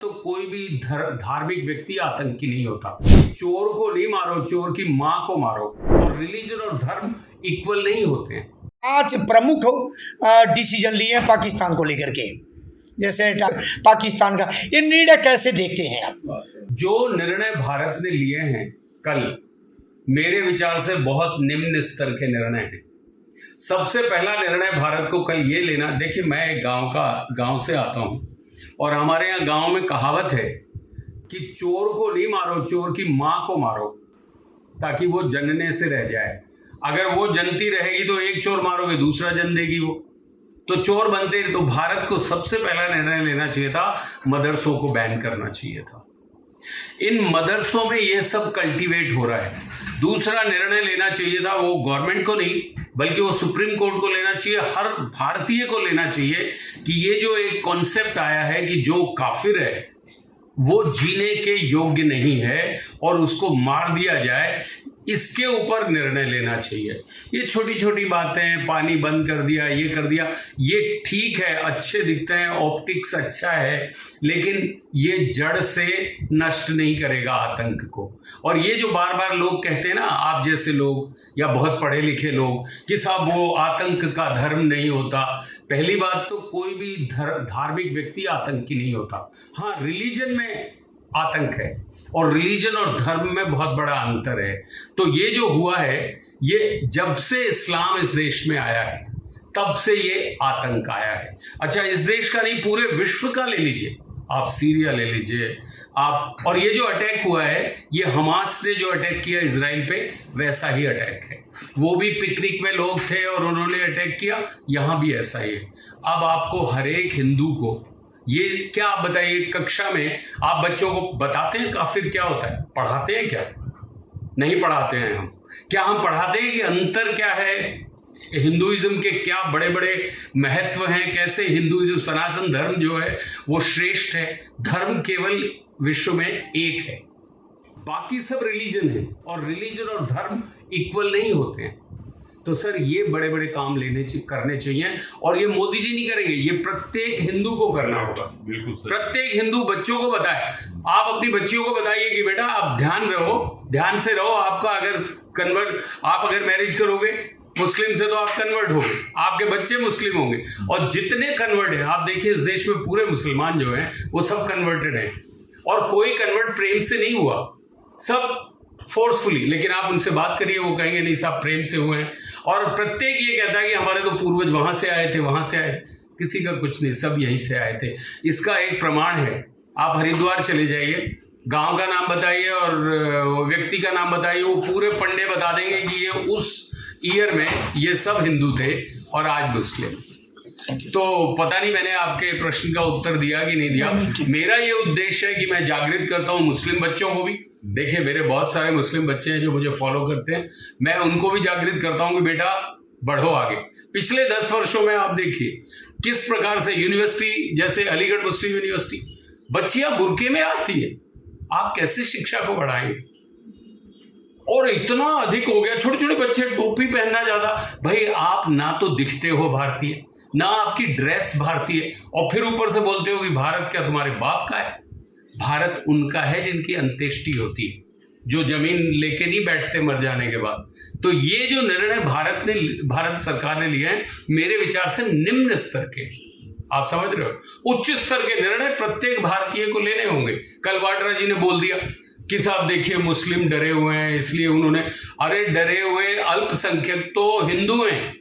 तो कोई भी धार्मिक व्यक्ति आतंकी नहीं होता। चोर को नहीं मारो, चोर की माँ को मारो। और रिलीजन और धर्म इक्वल नहीं होते हैं। आज प्रमुख डिसीजन लिए हैं पाकिस्तान को लेकर के, जैसे पाकिस्तान का ये निर्णय कैसे देखते हैं आप? जो निर्णय भारत ने लिए हैं कल, मेरे विचार से बहुत निम्न स्तर के निर्णय हैं। सबसे पहला निर्णय भारत को कल ये लेना, देखिए मैं एक गांव से आता हूँ और हमारे यहाँ गांव में कहावत है कि चोर को नहीं मारो, चोर की माँ को मारो, ताकि वो जनने से रह जाए। अगर वो जनती रहेगी तो एक चोर मारोगे दूसरा जन देगी वो, तो चोर बनते। तो भारत को सबसे पहला निर्णय लेना चाहिए था, मदरसों को बैन करना चाहिए था। इन मदरसों में ये सब कल्टीवेट हो रहा है। दूसरा निर्णय लेना चाहिए था, वो गवर्नमेंट को नहीं बल्कि वो सुप्रीम कोर्ट को लेना चाहिए, हर भारतीय को लेना चाहिए कि ये जो एक कॉन्सेप्ट आया है कि जो काफिर है वो जीने के योग्य नहीं है और उसको मार दिया जाए, इसके ऊपर निर्णय लेना चाहिए। ये छोटी छोटी बातें हैं, पानी बंद कर दिया, ये कर दिया, ये ठीक है, अच्छे दिखते हैं, ऑप्टिक्स अच्छा है, लेकिन ये जड़ से नष्ट नहीं करेगा आतंक को। और ये जो बार बार लोग कहते हैं ना, आप जैसे लोग या बहुत पढ़े लिखे लोग, कि साहब वो आतंक का धर्म नहीं होता। पहली बात तो कोई भी धार्मिक व्यक्ति आतंकी नहीं होता। हाँ, रिलीजन में आतंक है और रिलीजन और धर्म में बहुत बड़ा अंतर है। तो ये जो हुआ है, ये जब से इस्लाम इस देश में आया है तब से ये आतंक आया है। अच्छा, इस देश का नहीं, पूरे विश्व का ले लीजिए, आप सीरिया ले लीजिए आप, और ये जो अटैक हुआ है, ये हमास ने जो अटैक किया इजराइल पे, वैसा ही अटैक है। वो भी पिकनिक में लोग थे और उन्होंने अटैक किया, यहाँ भी ऐसा ही है। अब आपको हर एक हिंदू को ये क्या, आप बताइए, कक्षा में आप बच्चों को बताते हैं काफिर क्या होता है? पढ़ाते हैं क्या? नहीं पढ़ाते हैं हम। क्या हम पढ़ाते हैं कि अंतर क्या है, हिंदुइज्म के क्या बड़े बड़े महत्व हैं, कैसे हिंदुइज्म सनातन धर्म जो है वो श्रेष्ठ है? धर्म केवल विश्व में एक है, बाकी सब रिलीजन है और रिलीजन और धर्म इक्वल नहीं होते हैं। तो सर ये बड़े बड़े काम करने चाहिए, और ये मोदी जी नहीं करेंगे, ये प्रत्येक हिंदू को करना होगा। बिल्कुल, प्रत्येक हिंदू बच्चों को बताए। आप अपनी बच्चियों को बताइए कि बेटा आप ध्यान से रहो। आपका अगर आप अगर मैरिज करोगे मुस्लिम से तो आप कन्वर्ट होगे, आपके बच्चे मुस्लिम होंगे, और जितने कन्वर्ट हैं, आप देखिए इस देश में पूरे मुसलमान जो हैं वो सब कन्वर्टेड हैं, और कोई कन्वर्ट प्रेम से नहीं हुआ, सब फोर्सफुली। लेकिन आप उनसे बात करिए, वो कहेंगे नहीं साहब प्रेम से हुए हैं। और प्रत्येक ये कहता है कि हमारे तो पूर्वज वहां से आए थे, वहां से आए। किसी का कुछ नहीं, सब यहीं से आए थे। इसका एक प्रमाण है, आप हरिद्वार चले जाइए, गांव का नाम बताइए और व्यक्ति का नाम बताइए, वो पूरे पंडे बता देंगे कि ये उस ईयर में ये सब हिंदू थे और आज मुस्लिम। तो पता नहीं मैंने आपके प्रश्न का उत्तर दिया कि नहीं दिया। मेरा ये उद्देश्य है कि मैं जागृत करता हूँ मुस्लिम बच्चों को भी। देखिए मेरे बहुत सारे मुस्लिम बच्चे हैं जो मुझे फॉलो करते हैं, मैं उनको भी जागृत करता हूँ कि बेटा बढ़ो आगे। पिछले 10 वर्षों में आप देखिए किस प्रकार से यूनिवर्सिटी, जैसे अलीगढ़ मुस्लिम यूनिवर्सिटी, बच्चियां बुर्के में आती है। आप कैसे शिक्षा को बढ़ाएंगे? और इतना अधिक हो गया, छोटे छोटे बच्चे टोपी पहनना ज्यादा। भाई आप ना तो दिखते हो भारतीय, ना आपकी ड्रेस भारतीय, और फिर ऊपर से बोलते हो कि भारत क्या तुम्हारे बाप का है? भारत उनका है जिनकी अंत्येष्टि होती है, जो जमीन लेके नहीं बैठते मर जाने के बाद। तो ये जो निर्णय भारत सरकार ने लिए हैं, मेरे विचार से निम्न स्तर के, आप समझ रहे हो, उच्च स्तर के निर्णय प्रत्येक भारतीय को लेने होंगे। कल वाड्रा जी ने बोल दिया कि साहब देखिए मुस्लिम डरे हुए हैं, इसलिए उन्होंने, अरे डरे हुए अल्पसंख्यक तो हिंदू हैं,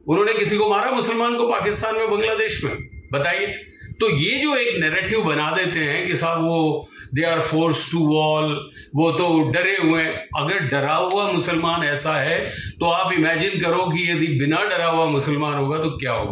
उन्होंने किसी को मारा मुसलमान को पाकिस्तान में, बांग्लादेश में? बताइए। तो ये जो एक नैरेटिव बना देते हैं कि साहब वो they are force to wall, वो तो डरे हुए हैं। अगर डरा हुआ मुसलमान ऐसा है तो आप इमेजिन करो कि यदि बिना डरा हुआ मुसलमान होगा तो क्या होगा।